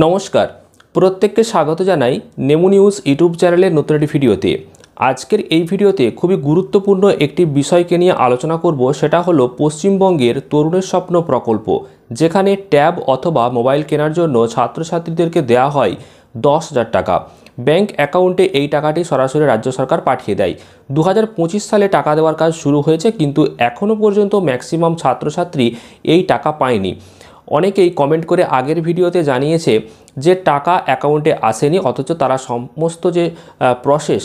নমস্কার, প্রত্যেককে স্বাগত জানাই নেমু নিউজ ইউটিউব চ্যানেলের নতুন একটি ভিডিওতে। আজকের এই ভিডিওতে খুবই গুরুত্বপূর্ণ একটি বিষয়কে নিয়ে আলোচনা করব, সেটা হলো পশ্চিমবঙ্গের তরুণের স্বপ্ন প্রকল্প, যেখানে ট্যাব অথবা মোবাইল কেনার জন্য ছাত্রছাত্রীদেরকে দেওয়া হয় 10,000 টাকা। ব্যাংক অ্যাকাউন্টে এই টাকাটি সরাসরি রাজ্য সরকার পাঠিয়ে দেয়। 2025 সালে টাকা দেওয়ার কাজ শুরু হয়েছে, কিন্তু এখনও পর্যন্ত ম্যাক্সিমাম ছাত্রছাত্রী এই টাকা পায়নি। অনেকেই কমেন্ট করে আগের ভিডিওতে জানিয়েছে যে টাকা অ্যাকাউন্টে আসেনি, অথচ তারা সমস্ত যে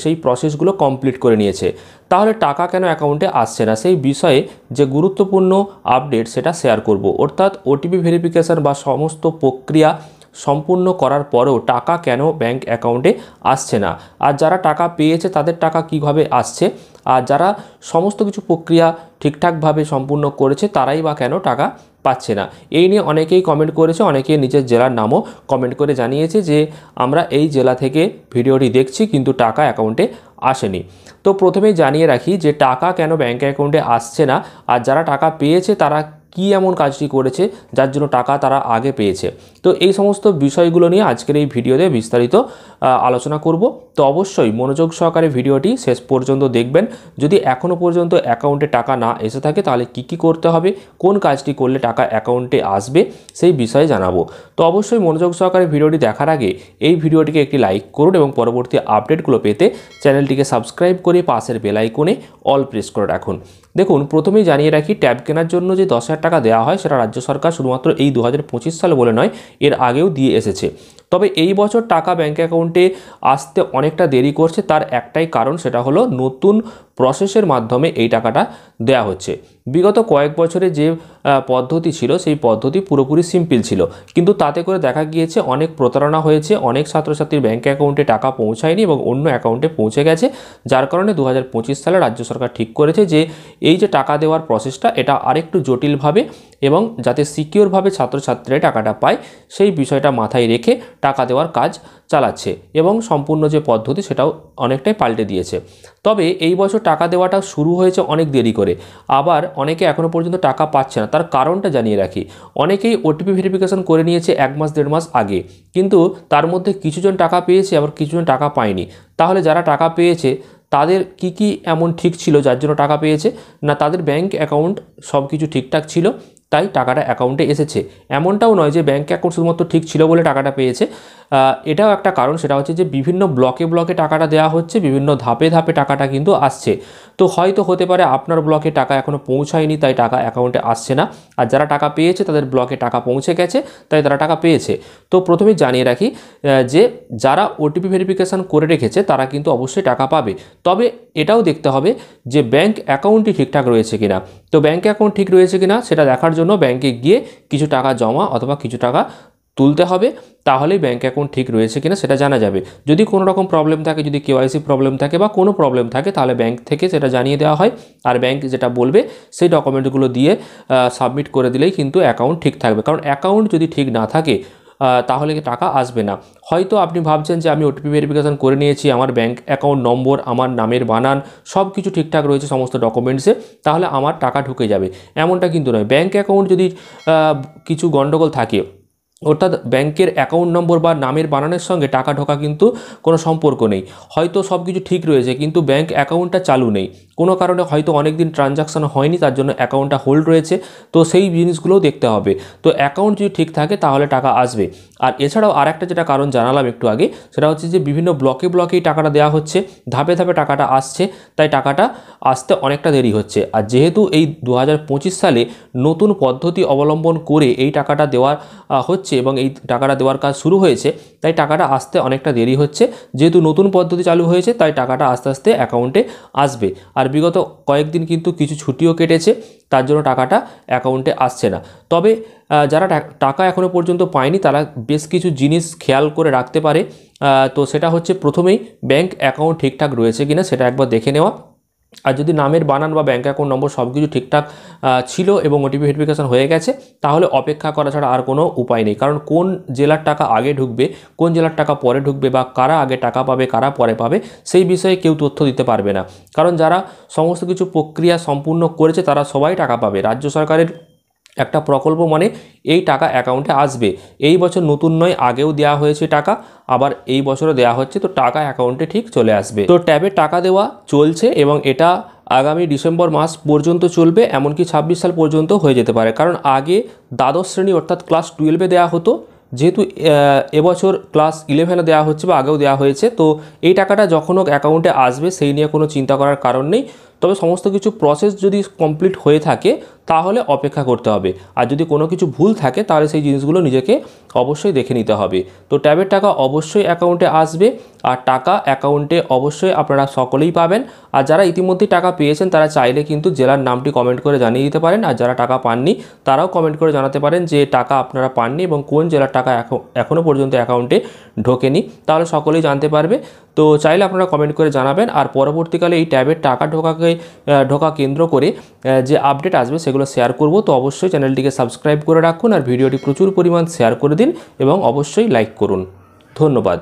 সেই প্রসেসগুলো কমপ্লিট করে নিয়েছে। তাহলে টাকা কেন অ্যাকাউন্টে আসছে না, সেই বিষয়ে যে গুরুত্বপূর্ণ আপডেট সেটা শেয়ার করব। অর্থাৎ ওটিপি ভেরিফিকেশান বা সমস্ত প্রক্রিয়া সম্পূর্ণ করার পরেও টাকা কেন ব্যাংক অ্যাকাউন্টে আসছে না, আর যারা টাকা পেয়েছে তাদের টাকা কিভাবে আসছে, আর যারা সমস্ত কিছু প্রক্রিয়া ঠিকঠাকভাবে সম্পূর্ণ করেছে তারাই বা কেন টাকা পাচ্ছে না। এই নিয়ে অনেকেই কমেন্ট করেছে, অনেকেই নিজের জেলার নামও কমেন্ট করে জানিয়েছে যে আমরা এই জেলা থেকে ভিডিওটি দেখছি কিন্তু টাকা অ্যাকাউন্টে আসেনি। তো প্রথমেই জানিয়ে রাখি যে টাকা কেন ব্যাংক অ্যাকাউন্টে আসছে না, আর যারা টাকা পেয়েছে তারা কী এমন কাজটি করেছে যার জন্য টাকা তারা আগে পেয়েছে। তো এই সমস্ত বিষয়গুলো নিয়ে আজকের এই ভিডিওতে বিস্তারিত আলোচনা করব। তো অবশ্যই মনোযোগ সহকারে ভিডিওটি শেষ পর্যন্ত দেখবেন। যদি এখনও পর্যন্ত অ্যাকাউন্টে টাকা না এসে থাকে তাহলে কি করতে হবে, কোন কাজটি করলে টাকা অ্যাকাউন্টে আসবে সেই বিষয়ে জানাবো। তো অবশ্যই মনোযোগ সহকারে ভিডিওটি দেখার আগে এই ভিডিওটিকে একটি লাইক করুন এবং পরবর্তী আপডেটগুলো পেতে চ্যানেলটিকে সাবস্ক্রাইব করে পাশের বেল আইকনে অল প্রেস করে রাখুন। দেখুন, প্রথমেই জানিয়ে রাখি ট্যাব কেনার জন্য যে 10,000 টাকা দেওয়া হয় সেটা রাজ্য সরকার শুধুমাত্র এই 2025 সালে বলে নয়, এর আগেও দিয়ে এসেছে। তবে এই বছর টাকা ব্যাংক অ্যাকাউন্টে আসতে অনেকটা দেরি করছে। তার একটাই কারণ, সেটা হলো নতুন প্রসেসের মাধ্যমে এই টাকাটা দেয়া হচ্ছে। বিগত কয়েক বছরে যে পদ্ধতি ছিল সেই পদ্ধতি পুরোপুরি সিম্পল ছিল, কিন্তু তাতে করে দেখা গিয়েছে অনেক প্রতারণা হয়েছে, অনেক ছাত্রছাত্রীর ব্যাংক অ্যাকাউন্টে টাকা পৌঁছায়নি এবং অন্য অ্যাকাউন্টে পৌঁছে গেছে। যার কারণে 2025 সালে রাজ্য সরকার ঠিক করেছে যে এই যে টাকা দেওয়ার প্রসেসটা এটা আরেকটু জটিলভাবে এবং যাতে সিকিওরভাবে ছাত্রছাত্রীরা টাকাটা পায় সেই বিষয়টা মাথায় রেখে টাকা দেওয়ার কাজ চালাচ্ছে এবং সম্পূর্ণ যে পদ্ধতি সেটাও অনেকটাই পাল্টে দিয়েছে। তবে এই বছর টাকা দেওয়াটা শুরু হয়েছে অনেক দেরি করে, আবার অনেকে এখনও পর্যন্ত টাকা পাচ্ছে না। তার কারণটা জানিয়ে রাখি, অনেকেই ওটিপি ভেরিফিকেশন করে নিয়েছে 1 মাস 1.5 মাস আগে, কিন্তু তার মধ্যে কিছুজন টাকা পেয়েছে আবার কিছুজন টাকা পায়নি। তাহলে যারা টাকা পেয়েছে তাদের কি এমন ঠিক ছিল যার জন্য টাকা পেয়েছে, না তাদের ব্যাংক অ্যাকাউন্ট সব কিছু ঠিকঠাক ছিল তাই টাকাটা অ্যাকাউন্টে এসেছে? এমনটাও নয় যে ব্যাংক অ্যাকাউন্ট শুধুমাত্র ঠিক ছিল বলে টাকাটা পেয়েছে। এটাও একটা কারণ, সেটা হচ্ছে যে বিভিন্ন ব্লকে ব্লকে টাকাটা দেওয়া হচ্ছে, বিভিন্ন ধাপে ধাপে টাকাটা কিন্তু আসছে। তো হয়তো হতে পারে আপনার ব্লকে টাকা এখনও পৌঁছায়নি তাই টাকা অ্যাকাউন্টে আসছে না, আর যারা টাকা পেয়েছে তাদের ব্লকে টাকা পৌঁছে গেছে তাই তারা টাকা পেয়েছে। তো প্রথমেই জানিয়ে রাখি যে যারা ওটিপি ভেরিফিকেশান করে রেখেছে তারা কিন্তু অবশ্যই টাকা পাবে। তবে এটাও দেখতে হবে যে ব্যাংক অ্যাকাউন্টটি ঠিকঠাক রয়েছে কিনা। তো ব্যাংক অ্যাকাউন্ট ঠিক রয়েছে কিনা সেটা দেখার জন্য ব্যাংকে গিয়ে কিছু টাকা জমা অথবা কিছু টাকা তুলতে হবে, তাহলেই ব্যাংক অ্যাকাউন্ট ঠিক রয়েছে কিনা সেটা জানা যাবে। যদি কোনো রকম প্রবলেম থাকে, যদি কেওয়াইসি প্রবলেম থাকে বা কোনো প্রবলেম থাকে, তাহলে ব্যাংক থেকে সেটা জানিয়ে দেওয়া হয়, আর ব্যাংক যেটা বলবে সেই ডকুমেন্টগুলো দিয়ে সাবমিট করে দিলেই কিন্তু অ্যাকাউন্ট ঠিক থাকবে। কারণ অ্যাকাউন্ট যদি ঠিক না থাকে তাহলে টাকা আসবে না। হয়তো আপনি ভাবছেন যে আমি ওটিপি ভেরিফিকেশান করে নিয়েছি, আমার ব্যাংক অ্যাকাউন্ট নম্বর, আমার নামের বানান সব কিছু ঠিকঠাক রয়েছে সমস্ত ডকুমেন্টসে, তাহলে আমার টাকা ঢুকে যাবে, এমনটা কিন্তু নয়। ব্যাংক অ্যাকাউন্ট যদি কিছু গণ্ডগোল থাকে, অর্থাৎ ব্যাংকের অ্যাকাউন্ট নম্বর বা নামের বানানের সঙ্গে টাকা ঢোকা কিন্তু কোনো সম্পর্ক নেই। হয়তো সব কিছু ঠিক রয়েছে কিন্তু ব্যাংক অ্যাকাউন্টটা চালু নেই, কোনো কারণে হয়তো অনেক দিন ট্রানজাকশান হয়নি, তার জন্য অ্যাকাউন্টটা হোল্ড রয়েছে। তো সেই জিনিসগুলোও দেখতে হবে। তো অ্যাকাউন্ট যদি ঠিক থাকে তাহলে টাকা আসবে। আর এছাড়াও আরেকটা যেটা কারণ জানালাম একটু আগে, সেটা হচ্ছে যে বিভিন্ন ব্লকে ব্লকেই টাকাটা দেওয়া হচ্ছে, ধাপে ধাপে টাকাটা আসছে, তাই টাকাটা আসতে অনেকটা দেরি হচ্ছে। আর যেহেতু এই 2025 সালে নতুন পদ্ধতি অবলম্বন করে এই টাকাটা দেওয়া হচ্ছে এবং এই টাকাটা দেওয়ার কাজ শুরু হয়েছে, তাই টাকাটা আসতে অনেকটা দেরি হচ্ছে। যেহেতু নতুন পদ্ধতি চালু হয়েছে তাই টাকাটা আস্তে আস্তে অ্যাকাউন্টে আসবে। আর বিগত কয়েকদিন কিন্তু কিছু ছুটিও কেটেছে, তার জন্য টাকাটা অ্যাকাউন্টে আসছে না। তবে যারা টাকা এখনও পর্যন্ত পায়নি তারা বেশ কিছু জিনিস খেয়াল করে রাখতে পারে। তো সেটা হচ্ছে প্রথমেই ব্যাংক অ্যাকাউন্ট ঠিকঠাক রয়েছে কিনা সেটা একবার দেখে নেওয়া। আর যদি নামের বানান বা ব্যাংক অ্যাকাউন্ট নম্বর সব কিছু ঠিকঠাক ছিল এবং ওটিপি ভেরিফিকেশান হয়ে গেছে, তাহলে অপেক্ষা করা ছাড়া আর কোনো উপায় নেই। কারণ কোন জেলার টাকা আগে ঢুকবে, কোন জেলার টাকা পরে ঢুকবে, বা কারা আগে টাকা পাবে কারা পরে পাবে, সেই বিষয়ে কেউ তথ্য দিতে পারবে না। কারণ যারা সমস্ত কিছু প্রক্রিয়া সম্পূর্ণ করেছে তারা সবাই টাকা পাবে। রাজ্য সরকারের একটা প্রকল্প মানে এই টাকা অ্যাকাউন্টে আসবে। এই বছর নতুন নয়, আগেও দেওয়া হয়েছে টাকা, আবার এই বছরও দেওয়া হচ্ছে, তো টাকা অ্যাকাউন্টে ঠিক চলে আসবে। তো ট্যাবে টাকা দেওয়া চলছে এবং এটা আগামী ডিসেম্বর মাস পর্যন্ত চলবে, এমনকি 26 সাল পর্যন্ত হয়ে যেতে পারে। কারণ আগে দ্বাদশ শ্রেণী অর্থাৎ ক্লাস 12-এ দেওয়া হতো, যেহেতু এবছর ক্লাস 11-এ দেওয়া হচ্ছে বা আগেও দেওয়া হয়েছে, তো এই টাকাটা যখন হোক অ্যাকাউন্টে আসবে, সেই নিয়ে কোনো চিন্তা করার কারণ নেই। তবে সমস্ত কিছু প্রসেস যদি কমপ্লিট হয়ে থাকে তাহলে অপেক্ষা করতে হবে, আর যদি কোনো কিছু ভুল থাকে তাহলে সেই জিনিসগুলো নিজেকে অবশ্যই দেখে নিতে হবে। তো ট্যাবের টাকা অবশ্যই অ্যাকাউন্টে আসবে, আর টাকা অ্যাকাউন্টে অবশ্যই আপনারা সকলেই পাবেন। আর যারা ইতিমধ্যেই টাকা পেয়েছেন তারা চাইলে কিন্তু জেলার নামটি কমেন্ট করে জানিয়ে দিতে পারেন, আর যারা টাকা পাননি তারাও কমেন্ট করে জানাতে পারেন যে টাকা আপনারা পাননি এবং কোন জেলার টাকা এখনও পর্যন্ত অ্যাকাউন্টে ঢোকেনি, তাহলে সকলেই জানতে পারবে। তো চাইলে আপনারা কমেন্ট করে জানাবেন। আর পরবর্তীকালে এই ট্যাবের টাকা ঢোকা কেন্দ্র করে যে আপডেট আসবে সেগুলো শেয়ার করব। তো অবশ্যই চ্যানেলটিকে সাবস্ক্রাইব করে রাখুন আর ভিডিওটি প্রচুর পরিমাণ শেয়ার করে দিন এবং অবশ্যই লাইক করুন। ধন্যবাদ।